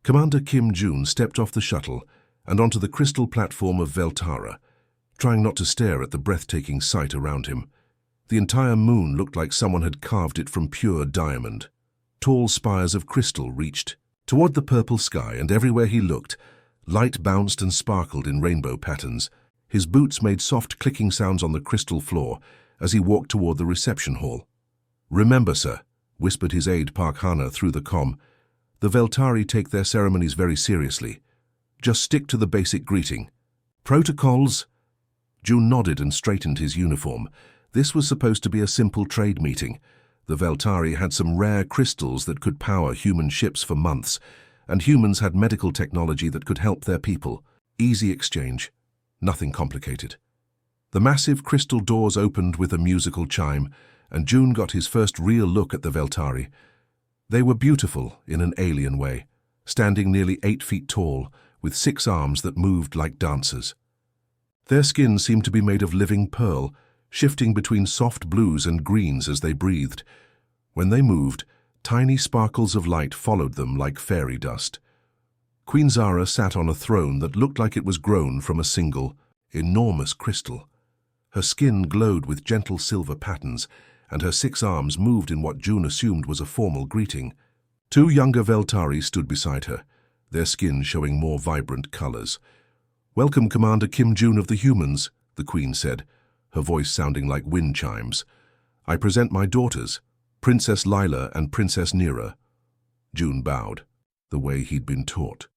Commander Kim Jun stepped off the shuttle and onto the crystal platform of Veltara, trying not to stare at the breathtaking sight around him. The entire moon looked like someone had carved it from pure diamond. Tall spires of crystal reached toward the purple sky, and everywhere he looked, light bounced and sparkled in rainbow patterns. His boots made soft clicking sounds on the crystal floor as he walked toward the reception hall. "Remember, sir," whispered his aide Park Hana through the comm, "the Veltari take their ceremonies very seriously. Just stick to the basic greeting. Protocols?" June nodded and straightened his uniform. This was supposed to be a simple trade meeting. The Veltari had some rare crystals that could power human ships for months, and humans had medical technology that could help their people. Easy exchange. Nothing complicated. The massive crystal doors opened with a musical chime, and June got his first real look at the Veltari. They were beautiful in an alien way, standing nearly 8 feet tall, with 6 arms that moved like dancers. Their skin seemed to be made of living pearl, shifting between soft blues and greens as they breathed. When they moved, tiny sparkles of light followed them like fairy dust. Queen Zara sat on a throne that looked like it was grown from a single, enormous crystal. Her skin glowed with gentle silver patterns, and her 6 arms moved in what June assumed was a formal greeting. 2 younger Veltari stood beside her, their skin showing more vibrant colors. "Welcome, Commander Kim Jun of the humans," the Queen said, her voice sounding like wind chimes. "I present my daughters, Princess Lila and Princess Nira." June bowed, the way he'd been taught.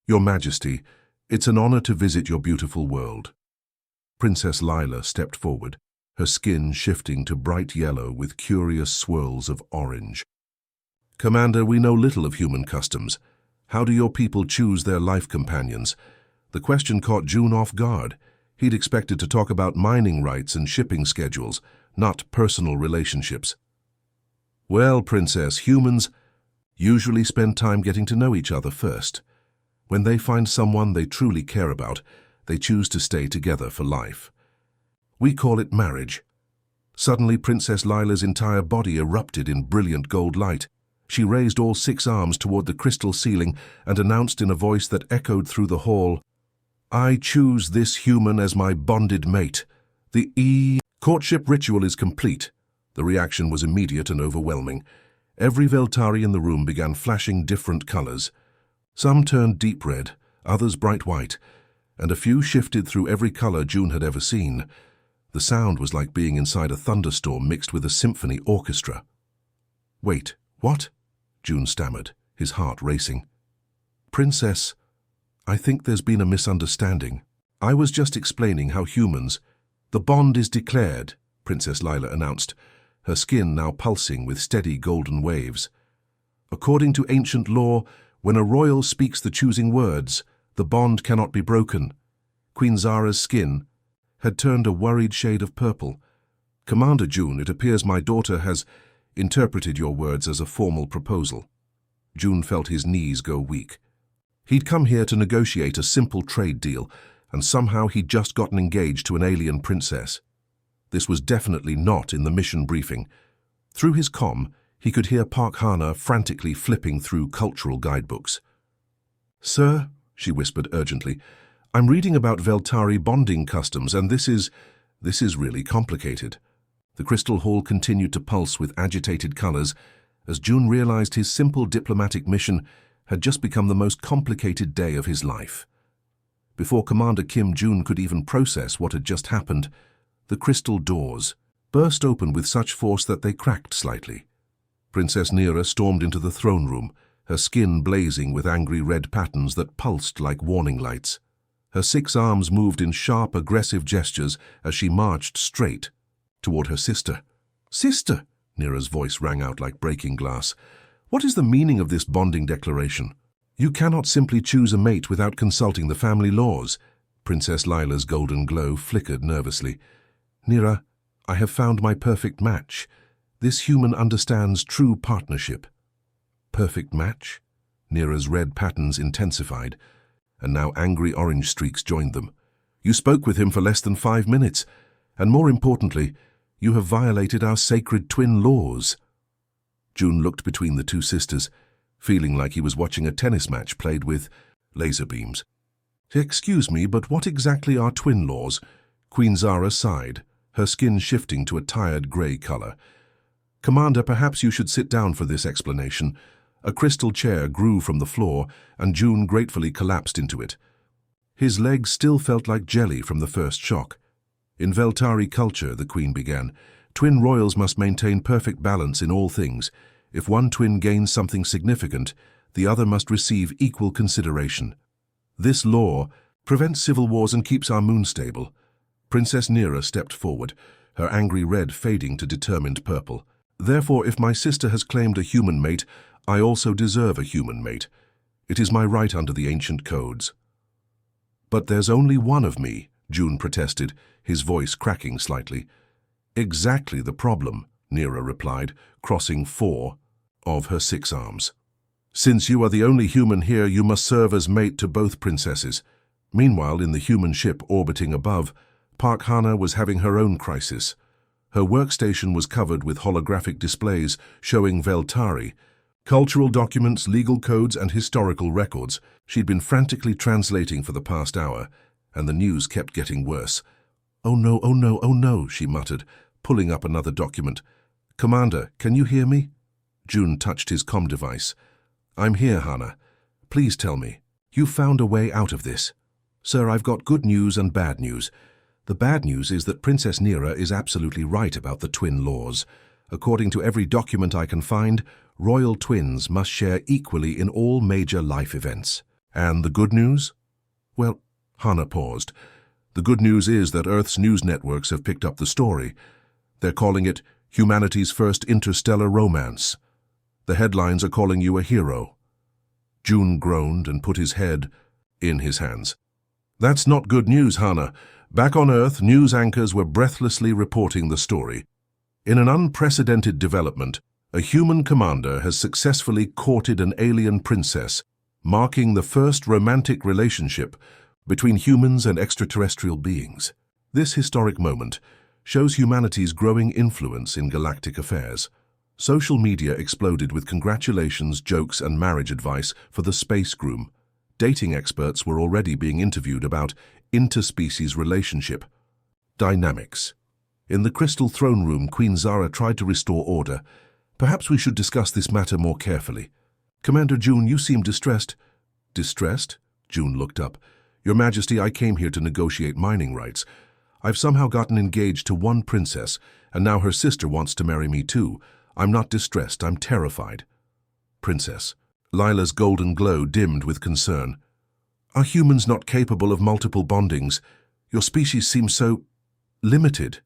"Your Majesty, it's an honor to visit your beautiful world." Princess Lila stepped forward, her skin shifting to bright yellow with curious swirls of orange. "Commander, we know little of human customs. How do your people choose their life companions?" The question caught June off guard. He'd expected to talk about mining rights and shipping schedules, not personal relationships. "Well, Princess, humans usually spend time getting to know each other first. When they find someone they truly care about, they choose to stay together for life. We call it marriage." Suddenly, Princess Lila's entire body erupted in brilliant gold light. She raised all 6 arms toward the crystal ceiling and announced in a voice that echoed through the hall, "I choose this human as my bonded mate. The courtship ritual is complete." The reaction was immediate and overwhelming. Every Veltari in the room began flashing different colors. Some turned deep red, others bright white, and a few shifted through every color June had ever seen. The sound was like being inside a thunderstorm mixed with a symphony orchestra. "Wait, what?" June stammered, his heart racing. "Princess, I think there's been a misunderstanding. I was just explaining how humans—" "The bond is declared," Princess Lila announced, her skin now pulsing with steady golden waves. "According to ancient law, when a royal speaks the choosing words, the bond cannot be broken." Queen Zara's skin had turned a worried shade of purple. "Commander June, it appears my daughter has interpreted your words as a formal proposal." June felt his knees go weak. He'd come here to negotiate a simple trade deal, and somehow he'd just gotten engaged to an alien princess. This was definitely not in the mission briefing. Through his comm, he could hear Park Hana frantically flipping through cultural guidebooks. "Sir," she whispered urgently, "I'm reading about Veltari bonding customs, and this is really complicated." The crystal hall continued to pulse with agitated colors as June realized his simple diplomatic mission had just become the most complicated day of his life. Before Commander Kim Jun could even process what had just happened, the crystal doors burst open with such force that they cracked slightly. Princess Nira stormed into the throne room, her skin blazing with angry red patterns that pulsed like warning lights. Her 6 arms moved in sharp, aggressive gestures as she marched straight toward her sister. "Sister!" Nira's voice rang out like breaking glass. "What is the meaning of this bonding declaration? You cannot simply choose a mate without consulting the family laws." Princess Lila's golden glow flickered nervously. "Nira, I have found my perfect match. This human understands true partnership." "Perfect match?" Nira's red patterns intensified, and now angry orange streaks joined them. "You spoke with him for less than 5 minutes, and more importantly, you have violated our sacred twin laws." June looked between the 2 sisters, feeling like he was watching a tennis match played with laser beams. "Excuse me, but what exactly are twin laws?" Queen Zara sighed, her skin shifting to a tired grey color. "Commander, perhaps you should sit down for this explanation." A crystal chair grew from the floor, and June gratefully collapsed into it. His legs still felt like jelly from the first shock. "In Veltari culture," the Queen began, "twin royals must maintain perfect balance in all things. If one twin gains something significant, the other must receive equal consideration. This law prevents civil wars and keeps our moon stable." Princess Neera stepped forward, her angry red fading to determined purple. "Therefore, if my sister has claimed a human mate, I also deserve a human mate. It is my right under the ancient codes." "But there's only one of me," June protested, his voice cracking slightly. "Exactly the problem," Neera replied, crossing 4 of her 6 arms. "Since you are the only human here, you must serve as mate to both princesses." Meanwhile, in the human ship orbiting above, Park Hana was having her own crisis. Her workstation was covered with holographic displays showing Veltari, cultural documents, legal codes, and historical records. She'd been frantically translating for the past hour, and the news kept getting worse. "Oh no, oh no, oh no," she muttered, pulling up another document. "Commander, can you hear me?" June touched his comm device. "I'm here, Hana. Please tell me. You've found a way out of this." "Sir, I've got good news and bad news. The bad news is that Princess Neera is absolutely right about the twin laws. According to every document I can find, royal twins must share equally in all major life events." "And the good news?" "Well," Hana paused. "The good news is that Earth's news networks have picked up the story. They're calling it humanity's first interstellar romance. The headlines are calling you a hero." June groaned and put his head in his hands. "That's not good news, Hana. Back on Earth, news anchors were breathlessly reporting the story. In an unprecedented development, a human commander has successfully courted an alien princess, marking the first romantic relationship between humans and extraterrestrial beings. This historic moment shows humanity's growing influence in galactic affairs. Social media exploded with congratulations, jokes, and marriage advice for the space groom. Dating experts were already being interviewed about interspecies relationship dynamics. In the crystal throne room, Queen Zara tried to restore order. "Perhaps we should discuss this matter more carefully." "Commander June, you seem distressed." "Distressed?" June looked up. "Your Majesty, I came here to negotiate mining rights. I've somehow gotten engaged to one princess, and now her sister wants to marry me too. I'm not distressed, I'm terrified." "Princess." Lila's golden glow dimmed with concern. "Are humans not capable of multiple bondings? Your species seems so limited."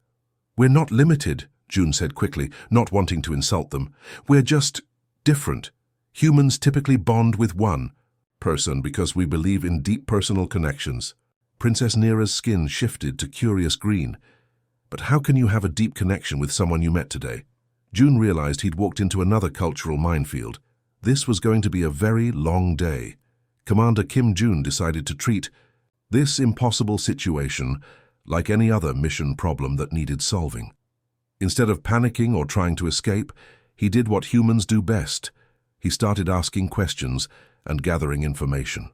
"We're not limited," June said quickly, not wanting to insult them. "We're just different. Humans typically bond with one person because we believe in deep personal connections." Princess Neera's skin shifted to curious green. "But how can you have a deep connection with someone you met today?" June realized he'd walked into another cultural minefield. This was going to be a very long day. Commander Kim June decided to treat this impossible situation like any other mission problem that needed solving. Instead of panicking or trying to escape, he did what humans do best. He started asking questions and gathering information.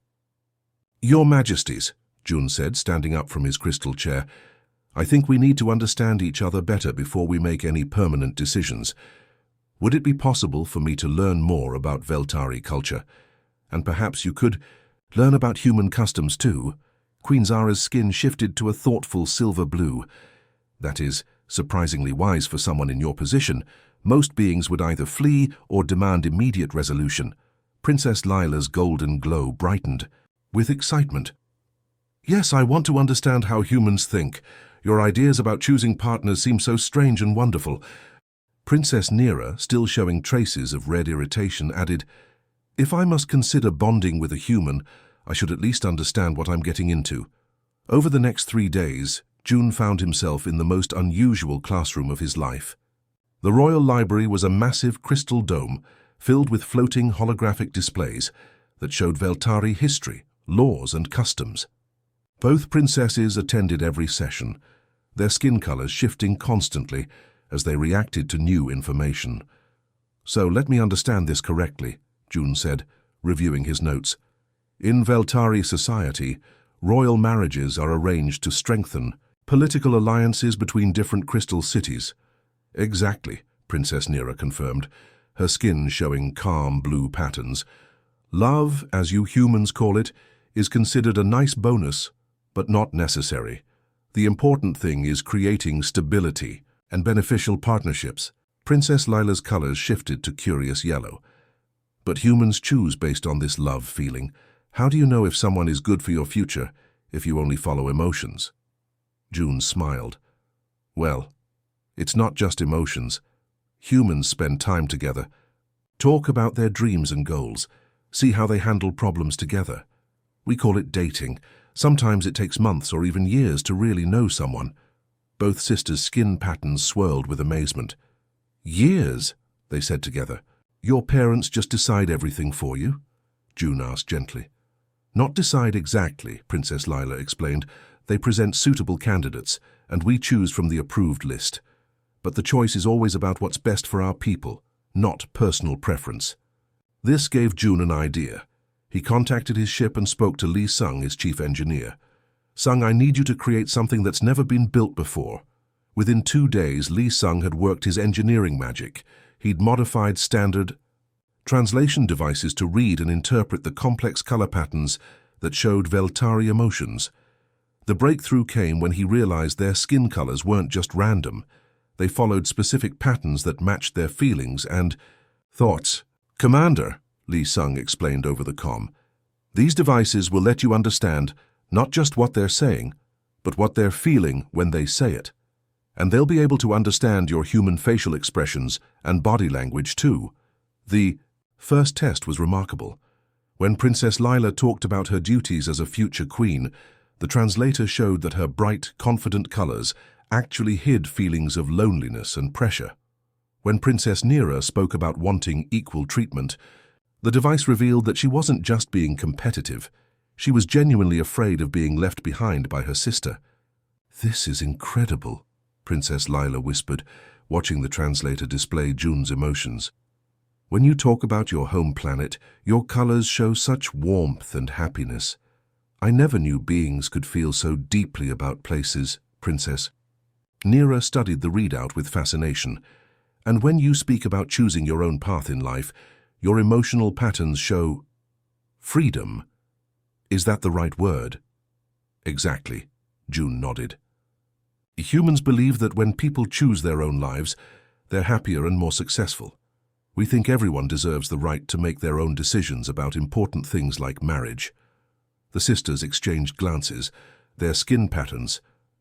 "Your Majesties," June said, standing up from his crystal chair, "I think we need to understand each other better before we make any permanent decisions. Would it be possible for me to learn more about Veltari culture? And perhaps you could learn about human customs too." Queen Zara's skin shifted to a thoughtful silver blue. "That is surprisingly wise for someone in your position. Most beings would either flee or demand immediate resolution." Princess Lila's golden glow brightened with excitement. "Yes, I want to understand how humans think. Your ideas about choosing partners seem so strange and wonderful." Princess Neera, still showing traces of red irritation, added, "If I must consider bonding with a human, I should at least understand what I'm getting into." Over the next 3 days, June found himself in the most unusual classroom of his life. The Royal Library was a massive crystal dome filled with floating holographic displays that showed Veltari history, laws, and customs. Both princesses attended every session, their skin colors shifting constantly as they reacted to new information. "So let me understand this correctly," June said, reviewing his notes. In Veltari society, royal marriages are arranged to strengthen political alliances between different crystal cities. Exactly, Princess Nera confirmed, her skin showing calm blue patterns. Love, as you humans call it, is considered a nice bonus, but not necessary. The important thing is creating stability and beneficial partnerships. Princess Lila's colors shifted to curious yellow. But humans choose based on this love feeling. How do you know if someone is good for your future if you only follow emotions? June smiled. Well, it's not just emotions. Humans spend time together, talk about their dreams and goals, see how they handle problems together. We call it dating. Sometimes it takes months or even years to really know someone. Both sisters' skin patterns swirled with amazement. Years, they said together. Your parents just decide everything for you? June asked gently. Not decide exactly, Princess Lila explained. They present suitable candidates, and we choose from the approved list. But the choice is always about what's best for our people, not personal preference. This gave June an idea. He contacted his ship and spoke to Li Sung, his chief engineer. Sung, I need you to create something that's never been built before. Within 2 days, Li Sung had worked his engineering magic. He'd modified standard translation devices to read and interpret the complex color patterns that showed Veltari emotions. The breakthrough came when he realized their skin colors weren't just random. They followed specific patterns that matched their feelings and thoughts. Commander, Li Sung explained over the comm, these devices will let you understand not just what they're saying, but what they're feeling when they say it. And they'll be able to understand your human facial expressions and body language too. The first test was remarkable. When Princess Lila talked about her duties as a future queen, the translator showed that her bright, confident colors actually hid feelings of loneliness and pressure. When Princess Nera spoke about wanting equal treatment, the device revealed that she wasn't just being competitive. She was genuinely afraid of being left behind by her sister. This is incredible, Princess Lila whispered, watching the translator display June's emotions. When you talk about your home planet, your colors show such warmth and happiness. I never knew beings could feel so deeply about places, Princess. Nera studied the readout with fascination. And when you speak about choosing your own path in life, your emotional patterns show freedom. Is that the right word? Exactly, June nodded. Humans believe that when people choose their own lives, they're happier and more successful. We think everyone deserves the right to make their own decisions about important things like marriage. The sisters exchanged glances, their skin patterns,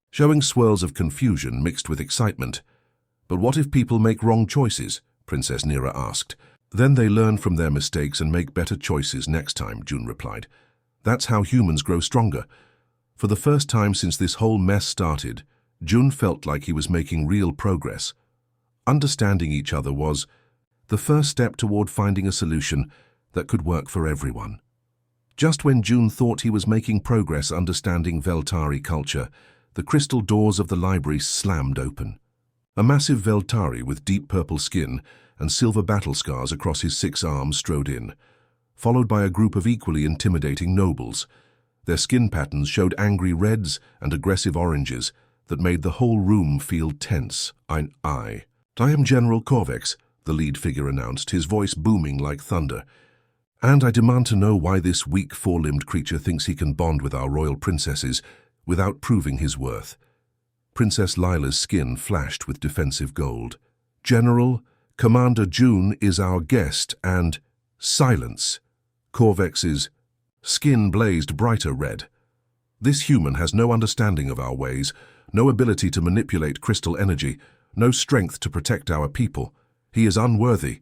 showing swirls of confusion mixed with excitement. But what if people make wrong choices? Princess Nera asked. Then they learn from their mistakes and make better choices next time, June replied. That's how humans grow stronger. For the first time since this whole mess started, June felt like he was making real progress. Understanding each other was the first step toward finding a solution that could work for everyone. Just when June thought he was making progress understanding Veltari culture, the crystal doors of the library slammed open. A massive Veltari with deep purple skin and silver battle scars across his 6 arms strode in, followed by a group of equally intimidating nobles. Their skin patterns showed angry reds and aggressive oranges that made the whole room feel tense. I am General Corvex, the lead figure announced, his voice booming like thunder. And I demand to know why this weak, 4-limbed creature thinks he can bond with our royal princesses without proving his worth. Princess Lila's skin flashed with defensive gold. General, Commander June is our guest and silence. Corvex's skin blazed brighter red. This human has no understanding of our ways, no ability to manipulate crystal energy, no strength to protect our people. He is unworthy.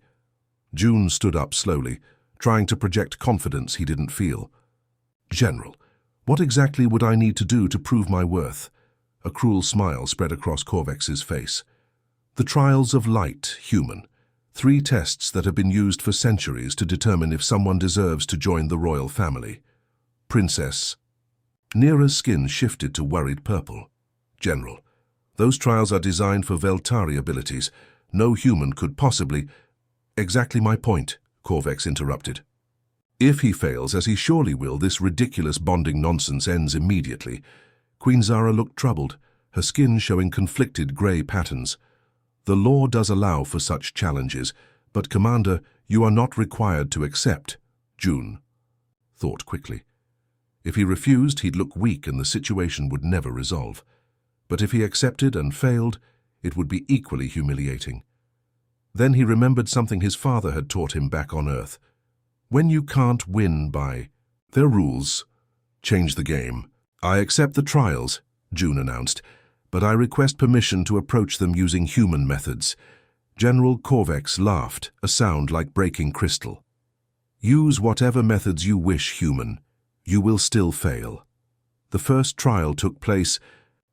June stood up slowly, trying to project confidence he didn't feel. General, what exactly would I need to do to prove my worth? A cruel smile spread across Corvex's face. The trials of light, human. 3 tests that have been used for centuries to determine if someone deserves to join the royal family. Princess. Nera's skin shifted to worried purple. General, those trials are designed for Veltari abilities. No human could possibly... Exactly my point, Corvex interrupted. If he fails, as he surely will, this ridiculous bonding nonsense ends immediately. Queen Zara looked troubled, her skin showing conflicted grey patterns. The law does allow for such challenges, but Commander, you are not required to accept. June thought quickly. If he refused, he'd look weak and the situation would never resolve. But if he accepted and failed, it would be equally humiliating. Then he remembered something his father had taught him back on Earth. When you can't win by their rules, change the game. I accept the trials, June announced, but I request permission to approach them using human methods. General Corvex laughed, a sound like breaking crystal. Use whatever methods you wish, human. You will still fail. The first trial took place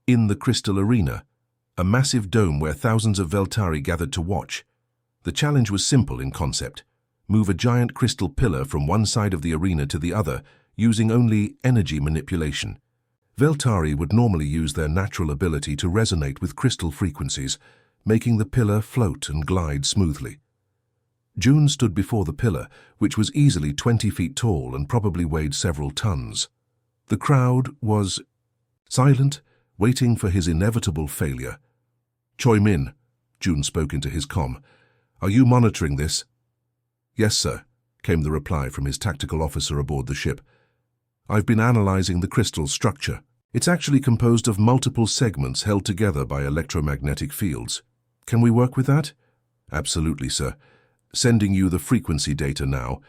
in the Crystal Arena, a massive dome where thousands of Veltari gathered to watch. The challenge was simple in concept. Move a giant crystal pillar from one side of the arena to the other, using only energy manipulation. Veltari would normally use their natural ability to resonate with crystal frequencies, making the pillar float and glide smoothly. June stood before the pillar, which was easily 20 feet tall and probably weighed several tons. The crowd was silent, waiting for his inevitable failure. Choi Min, June spoke into his comm. Are you monitoring this? Yes, sir, came the reply from his tactical officer aboard the ship. I've been analyzing the crystal structure. It's actually composed of multiple segments held together by electromagnetic fields. Can we work with that? Absolutely, sir. Sending you the frequency data now.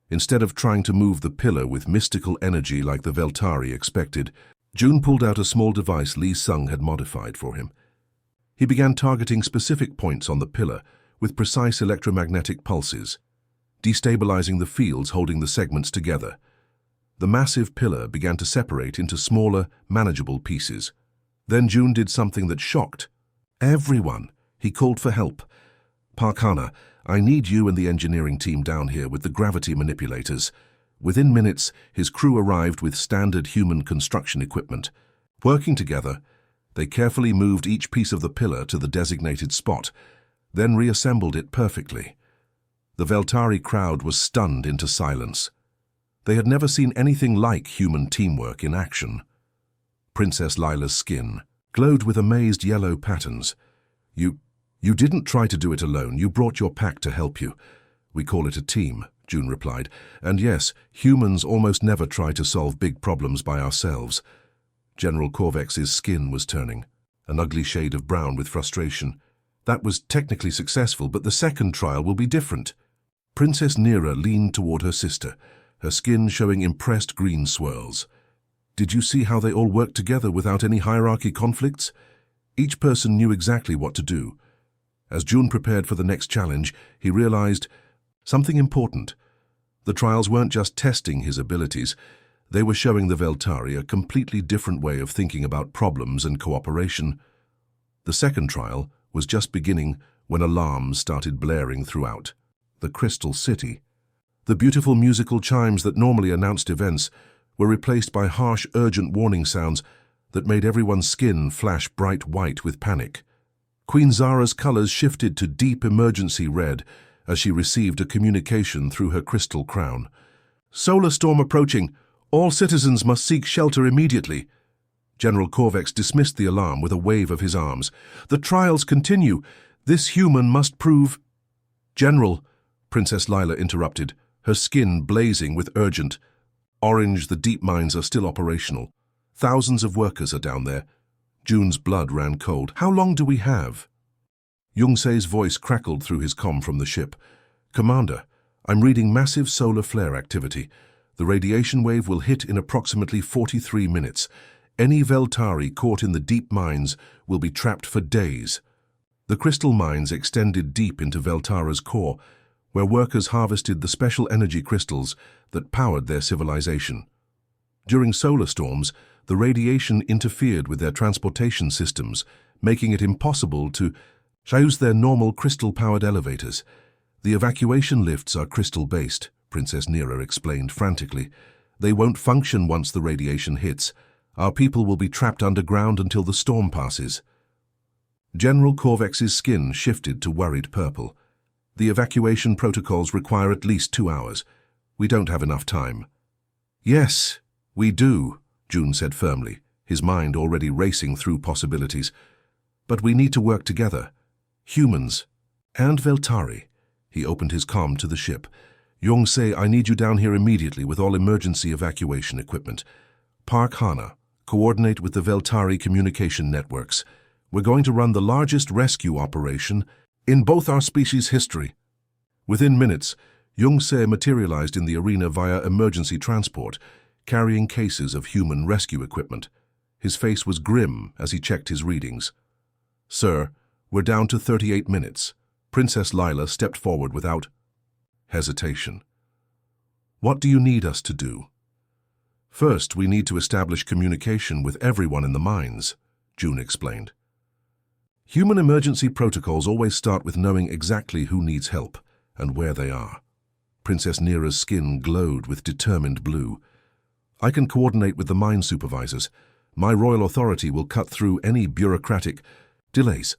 Instead of trying to move the pillar with mystical energy like the Veltari expected, June pulled out a small device Li Sung had modified for him. He began targeting specific points on the pillar with precise electromagnetic pulses, destabilizing the fields holding the segments together. The massive pillar began to separate into smaller, manageable pieces. Then June did something that shocked everyone. He called for help. Parkana, I need you and the engineering team down here with the gravity manipulators. Within minutes, his crew arrived with standard human construction equipment. Working together, they carefully moved each piece of the pillar to the designated spot, then reassembled it perfectly. The Veltari crowd was stunned into silence. They had never seen anything like human teamwork in action. Princess Lila's skin glowed with amazed yellow patterns. You didn't try to do it alone. You brought your pack to help you. We call it a team, June replied. And yes, humans almost never try to solve big problems by ourselves. General Corvex's skin was turning, an ugly shade of brown with frustration. That was technically successful, but the second trial will be different. Princess Nera leaned toward her sister, her skin showing impressed green swirls. Did you see how they all worked together without any hierarchy conflicts? Each person knew exactly what to do. As June prepared for the next challenge, he realized something important. The trials weren't just testing his abilities. They were showing the Veltari a completely different way of thinking about problems and cooperation. The second trial was just beginning when alarms started blaring throughout the Crystal City. The beautiful musical chimes that normally announced events were replaced by harsh, urgent warning sounds that made everyone's skin flash bright white with panic. Queen Zara's colors shifted to deep emergency red as she received a communication through her crystal crown. Solar storm approaching. All citizens must seek shelter immediately. General Corvex dismissed the alarm with a wave of his arms. The trials continue. This human must prove... General, Princess Lila interrupted, her skin blazing with urgent. Orange, the deep mines are still operational. Thousands of workers are down there. June's blood ran cold. How long do we have? Yungsei's voice crackled through his comm from the ship. Commander, I'm reading massive solar flare activity. The radiation wave will hit in approximately 43 minutes. Any Veltari caught in the deep mines will be trapped for days. The crystal mines extended deep into Veltara's core, where workers harvested the special energy crystals that powered their civilization. During solar storms, the radiation interfered with their transportation systems, making it impossible to use their normal crystal-powered elevators. The evacuation lifts are crystal-based, Princess Nera explained frantically. They won't function once the radiation hits. Our people will be trapped underground until the storm passes. General Corvex's skin shifted to worried purple. The evacuation protocols require at least 2 hours. We don't have enough time. Yes, we do, June said firmly, his mind already racing through possibilities. But we need to work together. Humans and Veltari. He opened his comm to the ship. Yongse, I need you down here immediately with all emergency evacuation equipment. Park Hana, coordinate with the Veltari communication networks. We're going to run the largest rescue operation in both our species' history. Within minutes, Yongse materialized in the arena via emergency transport, carrying cases of human rescue equipment. His face was grim as he checked his readings. Sir, we're down to 38 minutes. Princess Lila stepped forward without hesitation. What do you need us to do? First, we need to establish communication with everyone in the mines, June explained. Human emergency protocols always start with knowing exactly who needs help and where they are. Princess Neera's skin glowed with determined blue. I can coordinate with the mine supervisors. My royal authority will cut through any bureaucratic delays.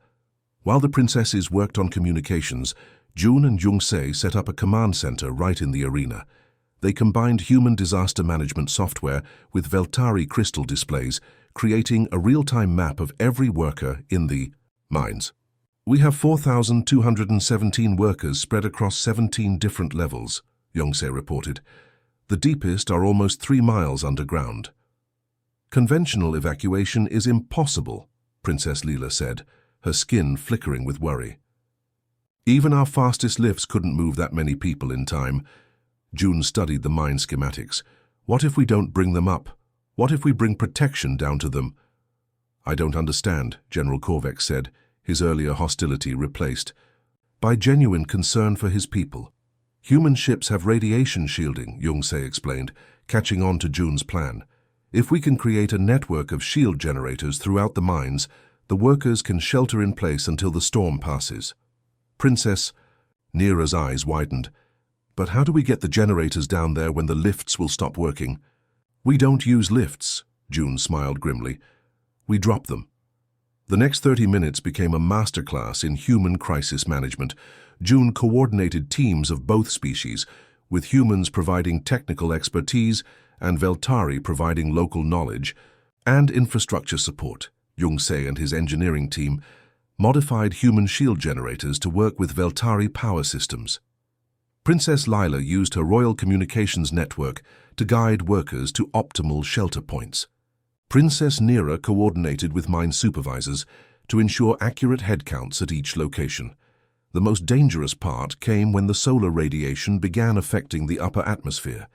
While the princesses worked on communications, June and Yongse set up a command center right in the arena. They combined human disaster management software with Veltari crystal displays, creating a real-time map of every worker in the mines. We have 4,217 workers spread across 17 different levels, Yongse reported. The deepest are almost 3 miles underground. Conventional evacuation is impossible, Princess Leela said, her skin flickering with worry. Even our fastest lifts couldn't move that many people in time. June studied the mine schematics. What if we don't bring them up? What if we bring protection down to them? I don't understand, General Korvex said, his earlier hostility replaced by genuine concern for his people. Human ships have radiation shielding, Yongse explained, catching on to June's plan. If we can create a network of shield generators throughout the mines, the workers can shelter in place until the storm passes. Princess Neera's eyes widened. But how do we get the generators down there when the lifts will stop working? We don't use lifts, June smiled grimly. We drop them. The next 30 minutes became a masterclass in human crisis management. June coordinated teams of both species, with humans providing technical expertise and Veltari providing local knowledge and infrastructure support. Yongse and his engineering team modified human shield generators to work with Veltari power systems. Princess Lila used her royal communications network to guide workers to optimal shelter points. Princess Neera coordinated with mine supervisors to ensure accurate headcounts at each location. The most dangerous part came when the solar radiation began affecting the upper atmosphere.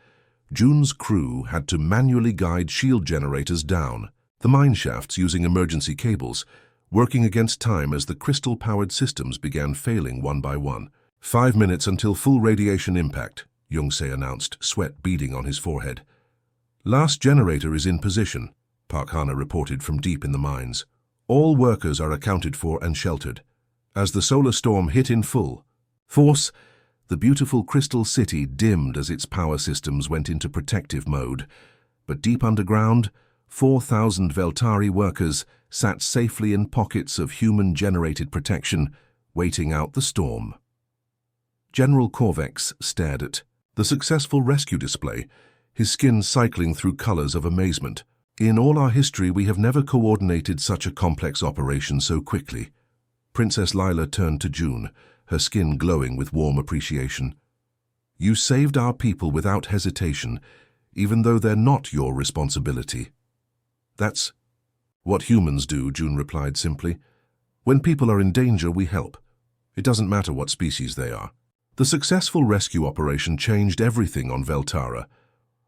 June's crew had to manually guide shield generators down the mine shafts using emergency cables, working against time as the crystal-powered systems began failing one by one. 5 minutes until full radiation impact, Yongse announced, sweat beading on his forehead. Last generator is in position, Park Hana reported from deep in the mines. All workers are accounted for and sheltered. As the solar storm hit in full force, the beautiful crystal city dimmed as its power systems went into protective mode. But deep underground, 4,000 Veltari workers sat safely in pockets of human-generated protection, waiting out the storm. General Korvex stared at the successful rescue display, his skin cycling through colors of amazement. In all our history, we have never coordinated such a complex operation so quickly. Princess Lila turned to June, her skin glowing with warm appreciation. You saved our people without hesitation, even though they're not your responsibility. That's what humans do, June replied simply. When people are in danger, we help. It doesn't matter what species they are. The successful rescue operation changed everything on Veltara.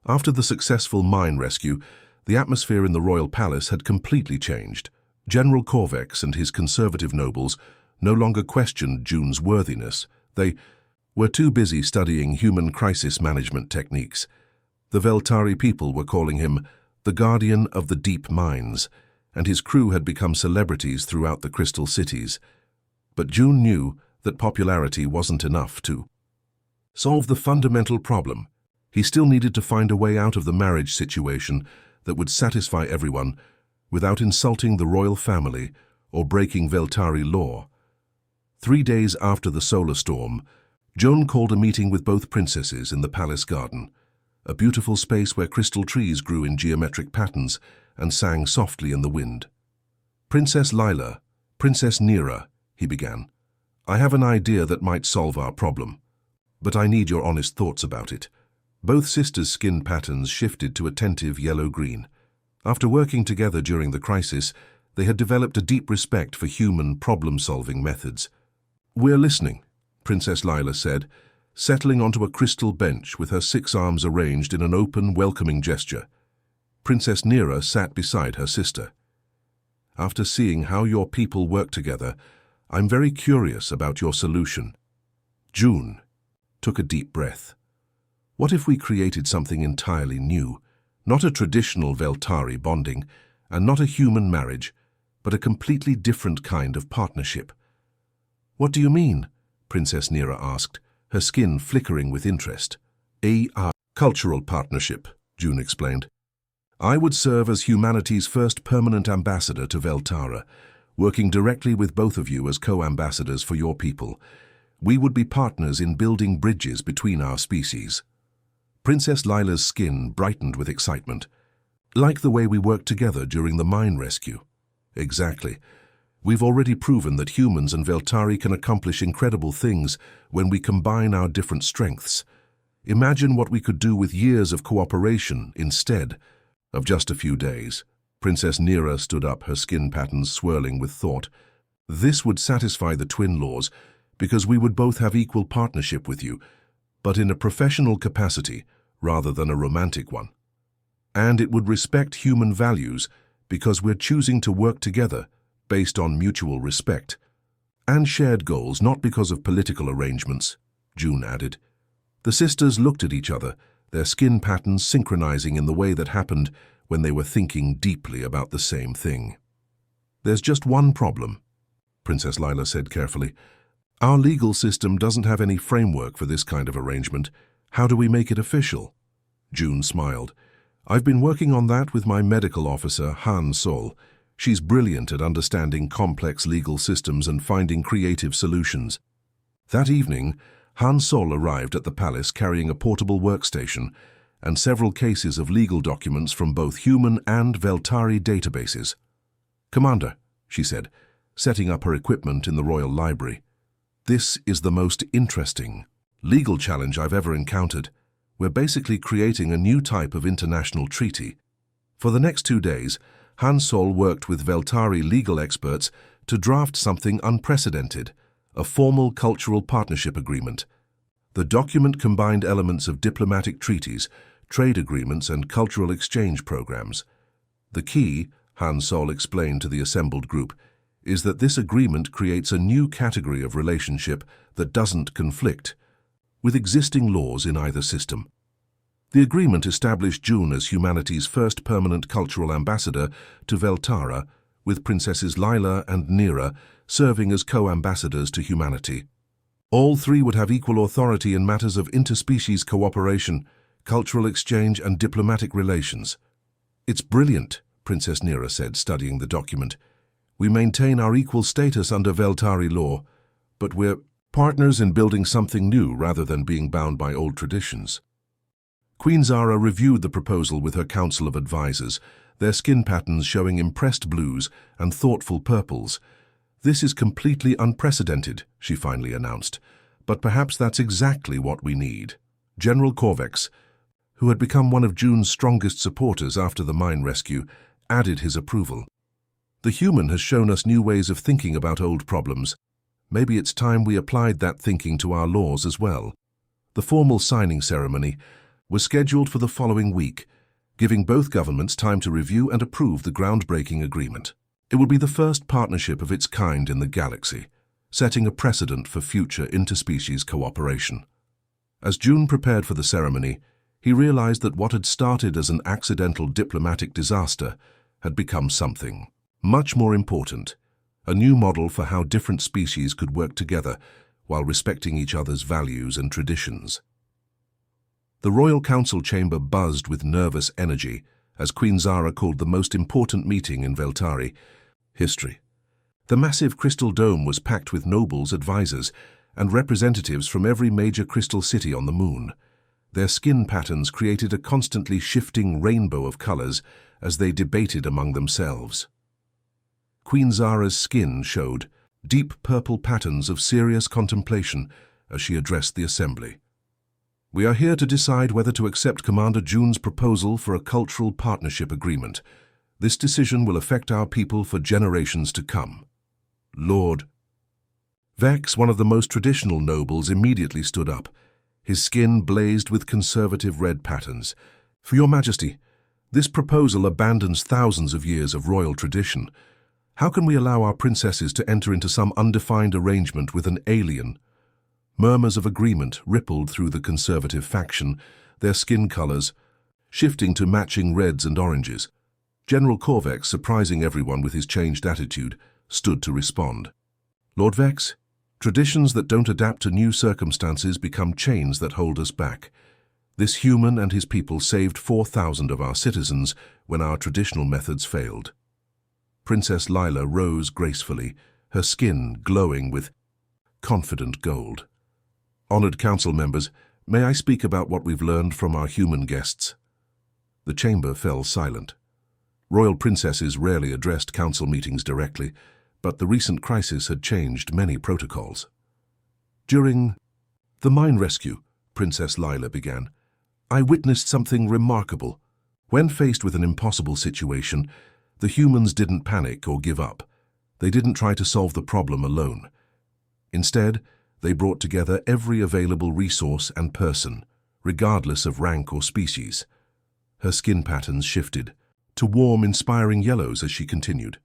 After the successful mine rescue, the atmosphere in the royal palace had completely changed. General Korvex and his conservative nobles no longer questioned June's worthiness. They were too busy studying human crisis management techniques. The Veltari people were calling him the guardian of the deep mines, and his crew had become celebrities throughout the crystal cities. But June knew that popularity wasn't enough to solve the fundamental problem. He still needed to find a way out of the marriage situation that would satisfy everyone without insulting the royal family or breaking Veltari law. 3 days after the solar storm, Joan called a meeting with both princesses in the palace garden, a beautiful space where crystal trees grew in geometric patterns and sang softly in the wind. "Princess Lila, Princess Nira," he began, "I have an idea that might solve our problem, but I need your honest thoughts about it." Both sisters' skin patterns shifted to attentive yellow-green. After working together during the crisis, they had developed a deep respect for human problem-solving methods. "We're listening," Princess Lila said, settling onto a crystal bench with her 6 arms arranged in an open, welcoming gesture. Princess Nira sat beside her sister. "After seeing how your people work together, I'm very curious about your solution." June took a deep breath. "What if we created something entirely new? Not a traditional Veltari bonding, and not a human marriage, but a completely different kind of partnership." "What do you mean?" Princess Nira asked, her skin flickering with interest. "A cultural partnership," June explained. "I would serve as humanity's first permanent ambassador to Veltara, working directly with both of you as co-ambassadors for your people. We would be partners in building bridges between our species." Princess Lila's skin brightened with excitement. "Like the way we worked together during the mine rescue." "Exactly. We've already proven that humans and Veltari can accomplish incredible things when we combine our different strengths. Imagine what we could do with years of cooperation instead of just a few days." Princess Nira stood up, her skin patterns swirling with thought. "This would satisfy the twin laws, because we would both have equal partnership with you, but in a professional capacity rather than a romantic one. And it would respect human values, because we're choosing to work together based on mutual respect. And shared goals, not because of political arrangements," June added. The sisters looked at each other, their skin patterns synchronizing in the way that happened when they were thinking deeply about the same thing. "There's just one problem," Princess Lila said carefully. "Our legal system doesn't have any framework for this kind of arrangement. How do we make it official?" June smiled. "I've been working on that with my medical officer, Han Sol. She's brilliant at understanding complex legal systems and finding creative solutions." That evening, Han Sol arrived at the palace carrying a portable workstation and several cases of legal documents from both human and Veltari databases. "Commander," she said, setting up her equipment in the royal library, "this is the most interesting legal challenge I've ever encountered. We're basically creating a new type of international treaty." For the next 2 days, Han Sol worked with Veltari legal experts to draft something unprecedented, a formal cultural partnership agreement. The document combined elements of diplomatic treaties, trade agreements, and cultural exchange programs. "The key," Han Sol explained to the assembled group, "is that this agreement creates a new category of relationship that doesn't conflict with existing laws in either system." The agreement established June as humanity's first permanent cultural ambassador to Veltara, with Princesses Lila and Nira serving as co-ambassadors to humanity. All three would have equal authority in matters of interspecies cooperation, cultural exchange, and diplomatic relations. "It's brilliant," Princess Nira said, studying the document. "We maintain our equal status under Veltari law, but we're partners in building something new rather than being bound by old traditions." Queen Zara reviewed the proposal with her council of advisors, their skin patterns showing impressed blues and thoughtful purples. "This is completely unprecedented," she finally announced, "but perhaps that's exactly what we need." General Corvex, who had become one of June's strongest supporters after the mine rescue, added his approval. "The human has shown us new ways of thinking about old problems. Maybe it's time we applied that thinking to our laws as well." The formal signing ceremony was scheduled for the following week, giving both governments time to review and approve the groundbreaking agreement. It would be the first partnership of its kind in the galaxy, setting a precedent for future interspecies cooperation. As June prepared for the ceremony, he realized that what had started as an accidental diplomatic disaster had become something much more important, a new model for how different species could work together while respecting each other's values and traditions. The Royal Council chamber buzzed with nervous energy as Queen Zara called the most important meeting in Veltari history. The massive crystal dome was packed with nobles, advisors, and representatives from every major crystal city on the moon. Their skin patterns created a constantly shifting rainbow of colors as they debated among themselves. Queen Zara's skin showed deep purple patterns of serious contemplation as she addressed the assembly. We are here to decide whether to accept Commander June's proposal for a cultural partnership agreement. This decision will affect our people for generations to come. Lord Vex, one of the most traditional nobles, immediately stood up. His skin blazed with conservative red patterns. For your majesty, this proposal abandons thousands of years of royal tradition. How can we allow our princesses to enter into some undefined arrangement with an alien? Murmurs of agreement rippled through the conservative faction, their skin colors shifting to matching reds and oranges. General Corvex, surprising everyone with his changed attitude, stood to respond. Lord Vex, traditions that don't adapt to new circumstances become chains that hold us back. This human and his people saved 4,000 of our citizens when our traditional methods failed. Princess Lila rose gracefully, her skin glowing with confident gold. Honored council members, may I speak about what we've learned from our human guests? The chamber fell silent. Royal princesses rarely addressed council meetings directly, but the recent crisis had changed many protocols. During the mine rescue, Princess Lila began, I witnessed something remarkable. When faced with an impossible situation, the humans didn't panic or give up. They didn't try to solve the problem alone. Instead, they brought together every available resource and person, regardless of rank or species. Her skin patterns shifted to warm, inspiring yellows as she continued.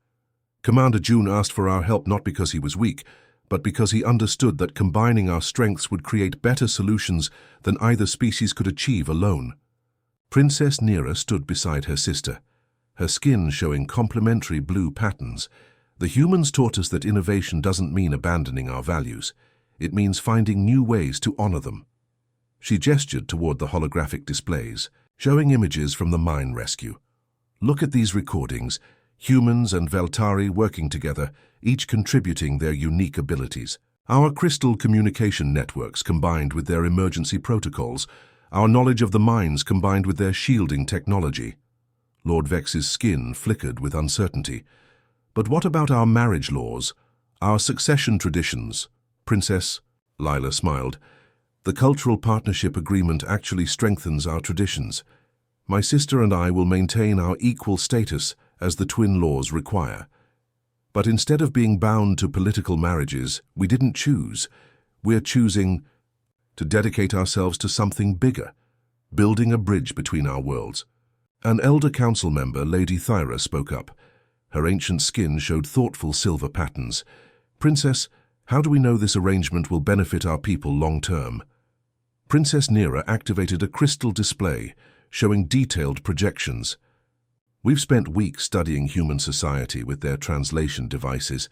Commander June asked for our help not because he was weak, but because he understood that combining our strengths would create better solutions than either species could achieve alone. Princess Nera stood beside her sister, her skin showing complementary blue patterns. The humans taught us that innovation doesn't mean abandoning our values. It means finding new ways to honor them. She gestured toward the holographic displays, showing images from the mine rescue. Look at these recordings, humans and Veltari working together, each contributing their unique abilities. Our crystal communication networks combined with their emergency protocols, our knowledge of the mines combined with their shielding technology. Lord Vex's skin flickered with uncertainty. But what about our marriage laws, our succession traditions? Princess Lila smiled. The cultural partnership agreement actually strengthens our traditions. My sister and I will maintain our equal status as the twin laws require. But instead of being bound to political marriages, we didn't choose. We're choosing to dedicate ourselves to something bigger, building a bridge between our worlds. An elder council member, Lady Thyra, spoke up. Her ancient skin showed thoughtful silver patterns. Princess, how do we know this arrangement will benefit our people long-term? Princess Nera activated a crystal display, showing detailed projections. We've spent weeks studying human society with their translation devices.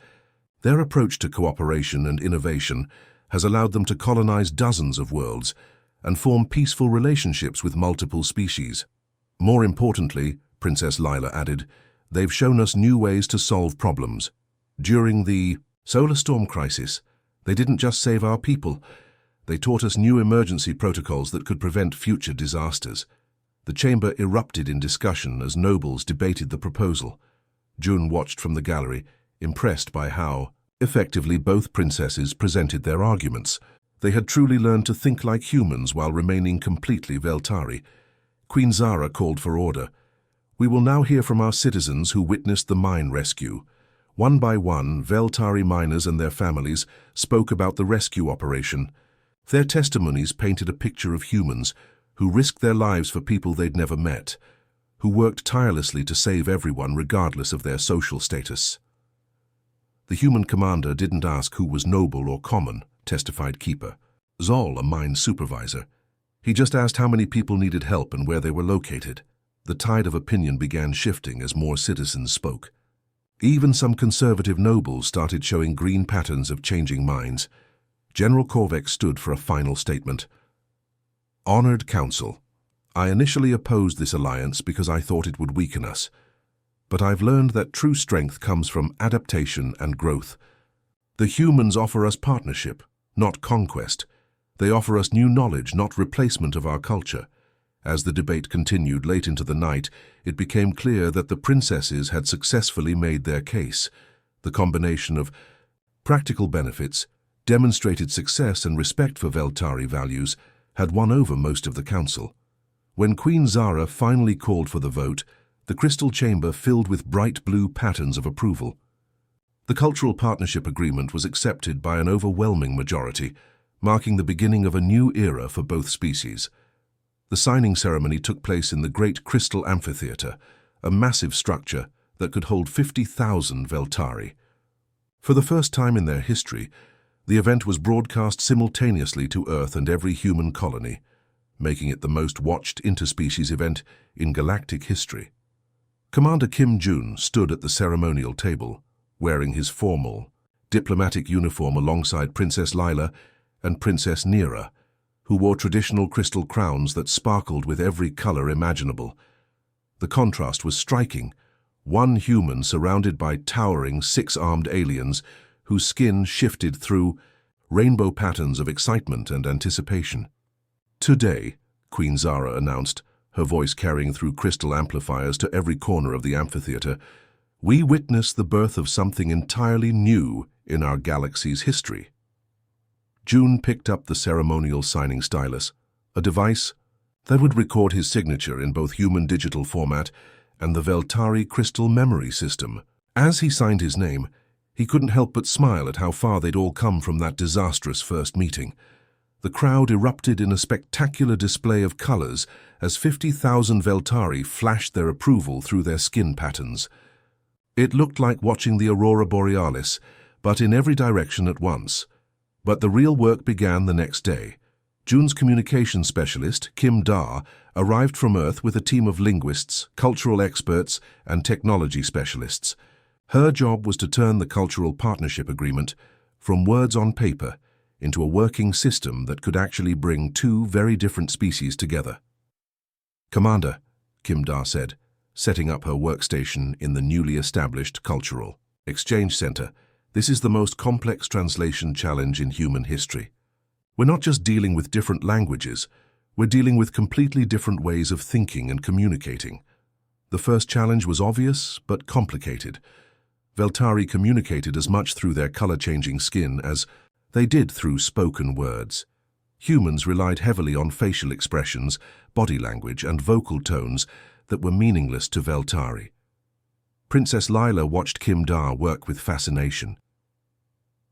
Their approach to cooperation and innovation has allowed them to colonize dozens of worlds and form peaceful relationships with multiple species. More importantly, Princess Lila added, they've shown us new ways to solve problems. During the solar storm crisis, they didn't just save our people. They taught us new emergency protocols that could prevent future disasters. The chamber erupted in discussion as nobles debated the proposal. June watched from the gallery, impressed by how effectively both princesses presented their arguments. They had truly learned to think like humans while remaining completely Veltari. Queen Zara called for order. We will now hear from our citizens who witnessed the mine rescue. One by one, Veltari miners and their families spoke about the rescue operation. Their testimonies painted a picture of humans who risked their lives for people they'd never met, who worked tirelessly to save everyone regardless of their social status. The human commander didn't ask who was noble or common, testified Keeper Zol, a mine supervisor. He just asked how many people needed help and where they were located. The tide of opinion began shifting as more citizens spoke. Even some conservative nobles started showing green patterns of changing minds. General Corvex stood for a final statement. Honored Council, I initially opposed this alliance because I thought it would weaken us. But I've learned that true strength comes from adaptation and growth. The humans offer us partnership, not conquest. They offer us new knowledge, not replacement of our culture. As the debate continued late into the night, it became clear that the princesses had successfully made their case. The combination of practical benefits, demonstrated success and respect for Veltari values had won over most of the council. When Queen Zara finally called for the vote, the crystal chamber filled with bright blue patterns of approval. The cultural partnership agreement was accepted by an overwhelming majority, marking the beginning of a new era for both species. The signing ceremony took place in the Great Crystal Amphitheater, a massive structure that could hold 50,000 Veltari. For the first time in their history, the event was broadcast simultaneously to Earth and every human colony, making it the most watched interspecies event in galactic history. Commander Kim Jun stood at the ceremonial table, wearing his formal, diplomatic uniform alongside Princess Lila and Princess Nira, who wore traditional crystal crowns that sparkled with every color imaginable. The contrast was striking. One human surrounded by towering six-armed aliens whose skin shifted through rainbow patterns of excitement and anticipation. "Today," Queen Zara announced, her voice carrying through crystal amplifiers to every corner of the amphitheater, "we witness the birth of something entirely new in our galaxy's history." June picked up the ceremonial signing stylus, a device that would record his signature in both human digital format and the Veltari crystal memory system. As he signed his name, he couldn't help but smile at how far they'd all come from that disastrous first meeting. The crowd erupted in a spectacular display of colors as 50,000 Veltari flashed their approval through their skin patterns. It looked like watching the aurora borealis, but in every direction at once. But the real work began the next day. June's communication specialist, Kim Da, arrived from Earth with a team of linguists, cultural experts, and technology specialists. Her job was to turn the cultural partnership agreement from words on paper into a working system that could actually bring two very different species together. "Commander," Kim Da said, setting up her workstation in the newly established Cultural Exchange Center, "this is the most complex translation challenge in human history. We're not just dealing with different languages, we're dealing with completely different ways of thinking and communicating. The first challenge was obvious but complicated. Veltari communicated as much through their color-changing skin as they did through spoken words. Humans relied heavily on facial expressions, body language, and vocal tones that were meaningless to Veltari. Princess Lila watched Kim Da work with fascination.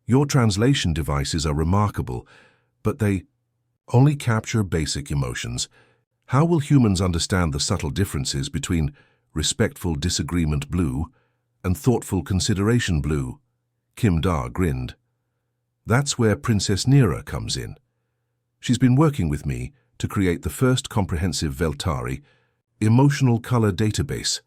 "Your translation devices are remarkable, but they only capture basic emotions. How will humans understand the subtle differences between respectful disagreement blue and thoughtful consideration blue?" Kim Da grinned. "That's where Princess Nira comes in. She's been working with me to create the first comprehensive Veltari emotional color database."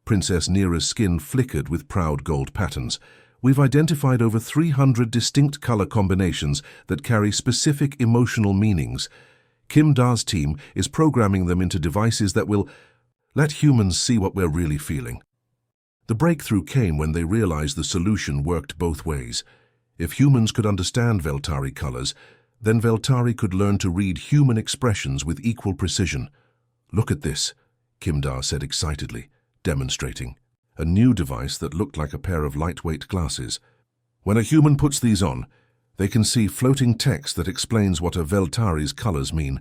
Princess Nira's skin flickered with proud gold patterns. "We've identified over 300 distinct color combinations that carry specific emotional meanings. Kim Da's team is programming them into devices that will let humans see what we're really feeling." The breakthrough came when they realized the solution worked both ways. If humans could understand Veltari colors, then Veltari could learn to read human expressions with equal precision. "Look at this," Kim Da said excitedly, demonstrating a new device that looked like a pair of lightweight glasses. "When a human puts these on, they can see floating text that explains what a Veltari's colors mean.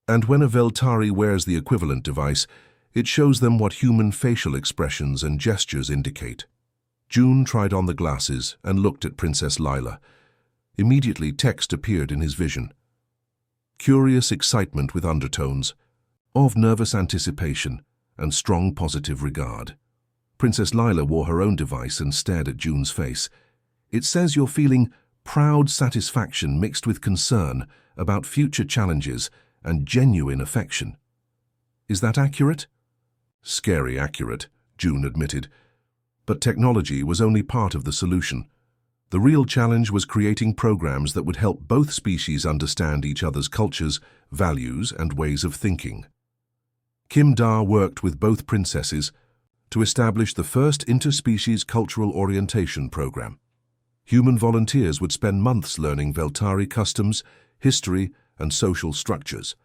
And when a Veltari wears the equivalent device, it shows them what human facial expressions and gestures indicate." June tried on the glasses and looked at Princess Lila. Immediately, text appeared in his vision. Curious excitement with undertones, of nervous anticipation and strong positive regard. Princess Lila wore her own device and stared at June's face. "It says you're feeling proud satisfaction mixed with concern about future challenges and genuine affection. Is that accurate?" "Scary accurate," June admitted. But technology was only part of the solution. The real challenge was creating programs that would help both species understand each other's cultures, values, and ways of thinking. Kim Da worked with both princesses to establish the first interspecies cultural orientation program. Human volunteers would spend months learning Veltari customs, history, and social structures.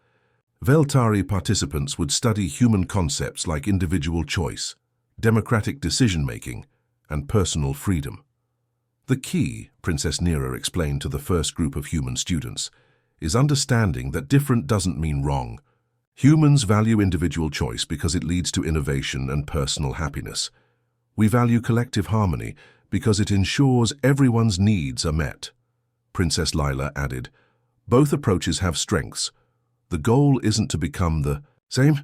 Veltari participants would study human concepts like individual choice, democratic decision-making, and personal freedom. The key, Princess Nera explained to the first group of human students, is understanding that different doesn't mean wrong. Humans value individual choice because it leads to innovation and personal happiness. We value collective harmony because it ensures everyone's needs are met. Princess Lila added, both approaches have strengths. The goal isn't to become the same,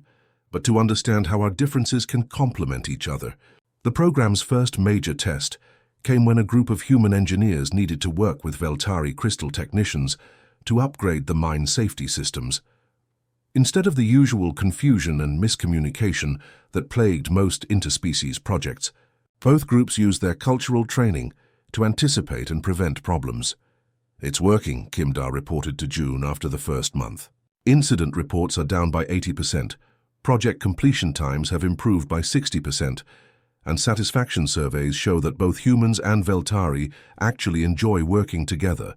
but to understand how our differences can complement each other. The program's first major test came when a group of human engineers needed to work with Veltari crystal technicians to upgrade the mine safety systems. Instead of the usual confusion and miscommunication that plagued most interspecies projects, both groups used their cultural training to anticipate and prevent problems. It's working, Kim Da reported to June after the first month. Incident reports are down by 80%, project completion times have improved by 60%, and satisfaction surveys show that both humans and Veltari actually enjoy working together.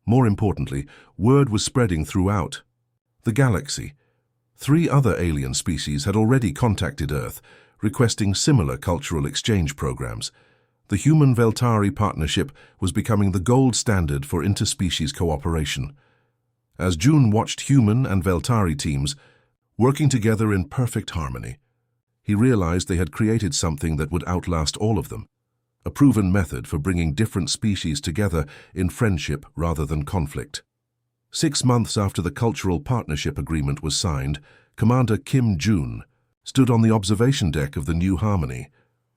More importantly, word was spreading throughout the galaxy. 3 other alien species had already contacted Earth, requesting similar cultural exchange programs. The Human-Veltari partnership was becoming the gold standard for interspecies cooperation. As June watched human and Veltari teams working together in perfect harmony, he realized they had created something that would outlast all of them, a proven method for bringing different species together in friendship rather than conflict. 6 months after the Cultural Partnership Agreement was signed, Commander Kim June stood on the observation deck of the New Harmony,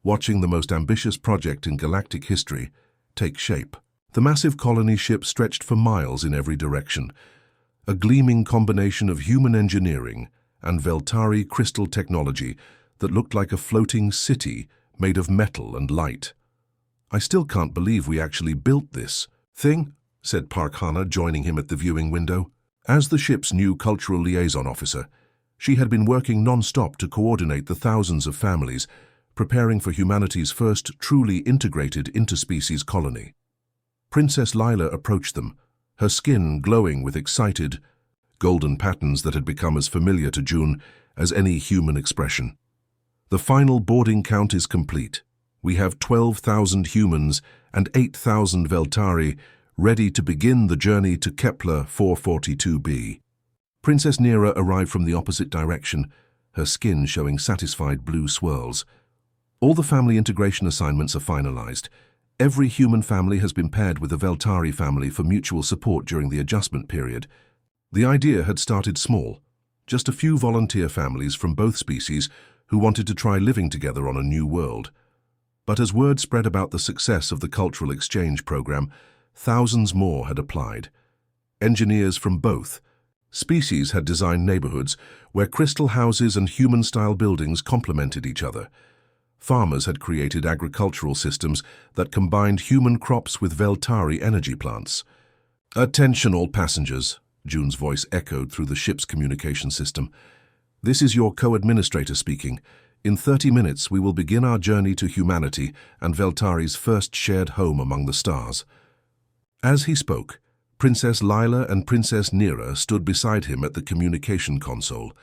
watching the most ambitious project in galactic history take shape. The massive colony ship stretched for miles in every direction, a gleaming combination of human engineering and Veltari crystal technology that looked like a floating city made of metal and light. I still can't believe we actually built this thing, said Park Hana, joining him at the viewing window. As the ship's new cultural liaison officer, she had been working non-stop to coordinate the thousands of families preparing for humanity's first truly integrated interspecies colony. Princess Lila approached them, her skin glowing with excited, golden patterns that had become as familiar to June as any human expression. The final boarding count is complete. We have 12,000 humans and 8,000 Veltari ready to begin the journey to Kepler 442b. Princess Nera arrived from the opposite direction, her skin showing satisfied blue swirls. All the family integration assignments are finalized. Every human family has been paired with a Veltari family for mutual support during the adjustment period. The idea had started small, just a few volunteer families from both species who wanted to try living together on a new world. But as word spread about the success of the cultural exchange program, thousands more had applied. Engineers from both species had designed neighborhoods where crystal houses and human-style buildings complemented each other. Farmers had created agricultural systems that combined human crops with Veltari energy plants. "Attention all passengers," June's voice echoed through the ship's communication system. "This is your co-administrator speaking. In 30 minutes, we will begin our journey to humanity and Veltari's first shared home among the stars." As he spoke, Princess Lila and Princess Nera stood beside him at the communication console,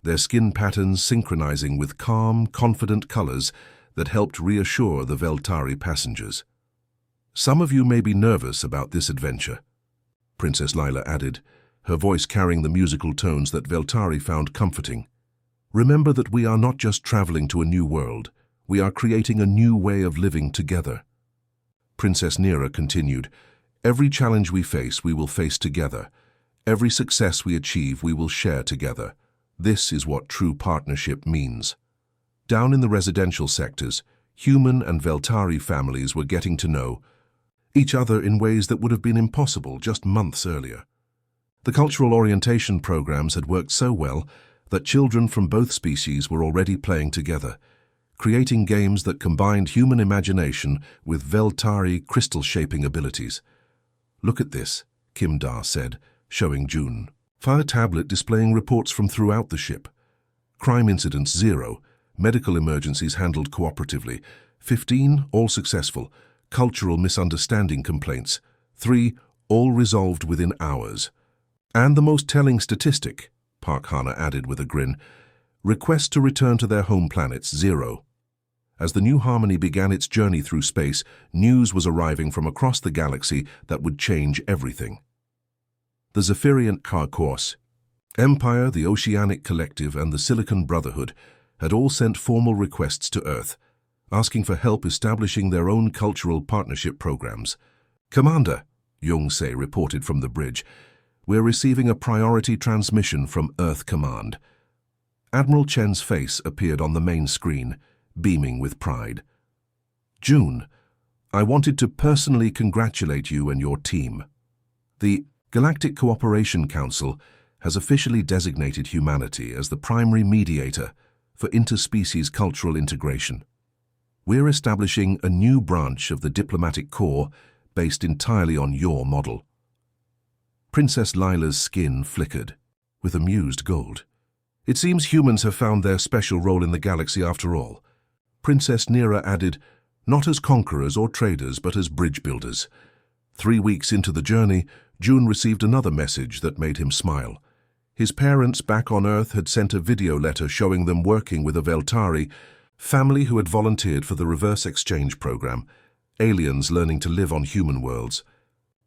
their skin patterns synchronizing with calm, confident colors that helped reassure the Veltari passengers. "Some of you may be nervous about this adventure," Princess Lila added, her voice carrying the musical tones that Veltari found comforting. "Remember that we are not just traveling to a new world, we are creating a new way of living together." Princess Nera continued, "Every challenge we face, we will face together. Every success we achieve, we will share together. This is what true partnership means." Down in the residential sectors, human and Veltari families were getting to know each other in ways that would have been impossible just months earlier. The cultural orientation programs had worked so well that children from both species were already playing together, creating games that combined human imagination with Veltari crystal-shaping abilities. "Look at this," Kim Da said, showing June. Fire tablet displaying reports from throughout the ship. Crime incidents 0, medical emergencies handled cooperatively, 15 all successful, cultural misunderstanding complaints. 3, all resolved within hours. And the most telling statistic, Park Hana added with a grin, requests to return to their home planets, 0. As the New Harmony began its journey through space, news was arriving from across the galaxy that would change everything. The Zephyrian Course, Empire, the Oceanic Collective, and the Silicon Brotherhood had all sent formal requests to Earth, asking for help establishing their own cultural partnership programs. "Commander," Yong-Se reported from the bridge, "we're receiving a priority transmission from Earth Command." Admiral Chen's face appeared on the main screen, beaming with pride. "June, I wanted to personally congratulate you and your team. The Galactic Cooperation Council has officially designated humanity as the primary mediator for interspecies cultural integration. We're establishing a new branch of the diplomatic corps based entirely on your model." Princess Lila's skin flickered, with amused gold. "It seems humans have found their special role in the galaxy after all." Princess Nira added, "Not as conquerors or traders, but as bridge builders." 3 weeks into the journey, June received another message that made him smile. His parents back on Earth had sent a video letter showing them working with a Veltari family who had volunteered for the reverse exchange program, aliens learning to live on human worlds.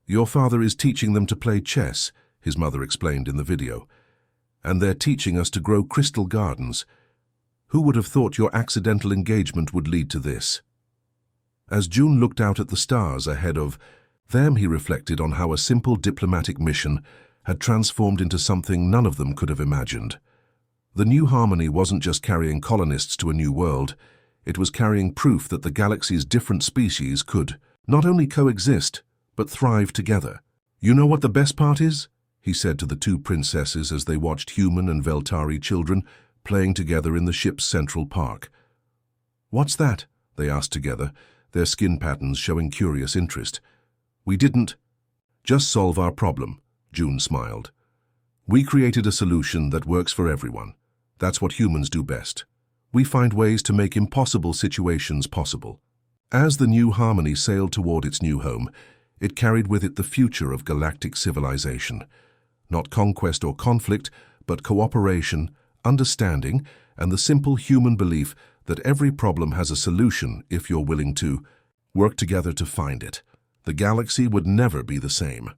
"Your father is teaching them to play chess," his mother explained in the video. "And they're teaching us to grow crystal gardens. Who would have thought your accidental engagement would lead to this?" As June looked out at the stars ahead of them, he reflected on how a simple diplomatic mission had transformed into something none of them could have imagined. The New Harmony wasn't just carrying colonists to a new world, it was carrying proof that the galaxy's different species could not only coexist, but thrive together. "You know what the best part is?" he said to the 2 princesses as they watched human and Veltari children playing together in the ship's central park. "What's that?" they asked together, their skin patterns showing curious interest. "We didn't just solve our problem," June smiled. "We created a solution that works for everyone. That's what humans do best. We find ways to make impossible situations possible." As the New Harmony sailed toward its new home, it carried with it the future of galactic civilization. Not conquest or conflict, but cooperation, understanding, and the simple human belief that every problem has a solution if you're willing to work together to find it. The galaxy would never be the same.